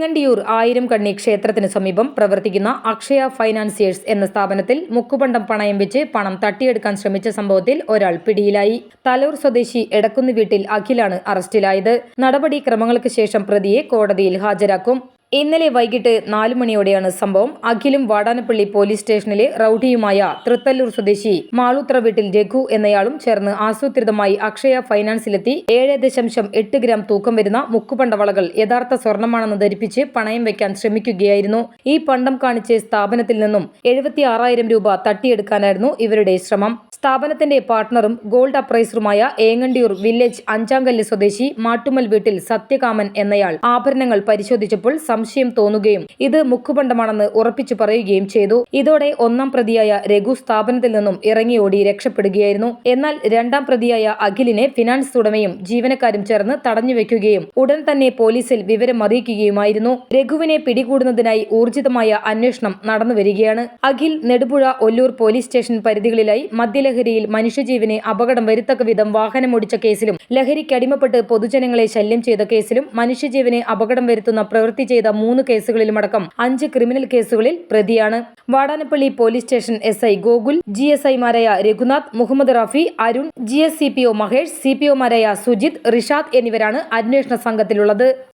ഏങ്ങണ്ടിയൂർ ആയിരം കണ്ണി ക്ഷേത്രത്തിന് സമീപം പ്രവർത്തിക്കുന്ന അക്ഷയ ഫൈനാൻസിയേഴ്സ് എന്ന സ്ഥാപനത്തിൽ മുക്കുപണ്ടം പണയം വെച്ച് പണം തട്ടിയെടുക്കാൻ ശ്രമിച്ച സംഭവത്തിൽ ഒരാൾ പിടിയിലായി. തലൂർ സ്വദേശി എടക്കുന്ന് വീട്ടിൽ അഖിലാണ് അറസ്റ്റിലായത്. നടപടിക്രമങ്ങൾക്ക് ശേഷം പ്രതിയെ കോടതിയിൽ ഹാജരാക്കും. ഇന്നലെ വൈകിട്ട് 4 മണിയോടെയാണ് സംഭവം. അഖിലും വാടാനപ്പള്ളി പോലീസ് സ്റ്റേഷനിലെ റൌഡിയുമായ തൃത്തല്ലൂർ സ്വദേശി മാളൂത്ര വീട്ടിൽ രഘു എന്നയാളും ചേർന്ന് ആസൂത്രിതമായി അക്ഷയ ഫൈനാൻസിലെത്തി 7.8 ഗ്രാം തൂക്കം വരുന്ന മുക്കുപണ്ടവളകൾ യഥാർത്ഥ സ്വർണമാണെന്ന് ധരിപ്പിച്ച് പണയം വെക്കാൻ ശ്രമിക്കുകയായിരുന്നു. ഈ പണ്ടം കാണിച്ച് സ്ഥാപനത്തിൽ നിന്നും 76,000 രൂപ തട്ടിയെടുക്കാനായിരുന്നു ഇവരുടെ ശ്രമം. സ്ഥാപനത്തിന്റെ പാർട്ണറും ഗോൾഡ് അപ്രൈസറുമായ ഏങ്ങണ്ടിയൂർ വില്ലേജ് അഞ്ചാങ്കല്ല് സ്വദേശി മാട്ടുമൽ വീട്ടിൽ സത്യകാമൻ എന്നയാൾ ആഭരണങ്ങൾ പരിശോധിച്ചപ്പോൾ സംശയം തോന്നുകയും ഇത് മുക്കുപണ്ടമാണെന്ന് ഉറപ്പിച്ചു പറയുകയും ചെയ്തു. ഇതോടെ ഒന്നാം പ്രതിയായ രഘു സ്ഥാപനത്തിൽ നിന്നും ഇറങ്ങിയോടി രക്ഷപ്പെടുകയായിരുന്നു. എന്നാൽ രണ്ടാം പ്രതിയായ അഖിലിനെ ഫിനാൻസ് ഉടമയും ജീവനക്കാരും ചേർന്ന് തടഞ്ഞുവെക്കുകയും ഉടൻ തന്നെ പോലീസിൽ വിവരം അറിയിക്കുകയുമായിരുന്നു. രഘുവിനെ പിടികൂടുന്നതിനായി ഊർജിതമായ അന്വേഷണം നടന്നുവരികയാണ്. അഖിൽ നെടുപുഴ ഒല്ലൂർ പോലീസ് സ്റ്റേഷൻ പരിധികളിലായി മദ്യലഹരിയിൽ മനുഷ്യജീവനെ അപകടം വരുത്തക്ക വിധം വാഹനമോടിച്ച കേസിലും ലഹരിക്കടിമപ്പെട്ട് പൊതുജനങ്ങളെ ശല്യം ചെയ്ത കേസിലും മനുഷ്യജീവനെ അപകടം വരുത്തുന്ന പ്രവൃത്തി ചെയ്ത 3 കേസുകളിലുമടക്കം 5 ക്രിമിനൽ കേസുകളിൽ പ്രതിയാണ്. Vadanappally police station SI Gokul, GSI-മാരായ രഘുനാഥ്, മുഹമ്മദ് റാഫി, അരുൺ, GS CPO മഹേഷ്, CPO-മാരായ സുജിത്, റിഷാദ് എന്നിവരാണ് അന്വേഷണ സംഘത്തിലുള്ളത്.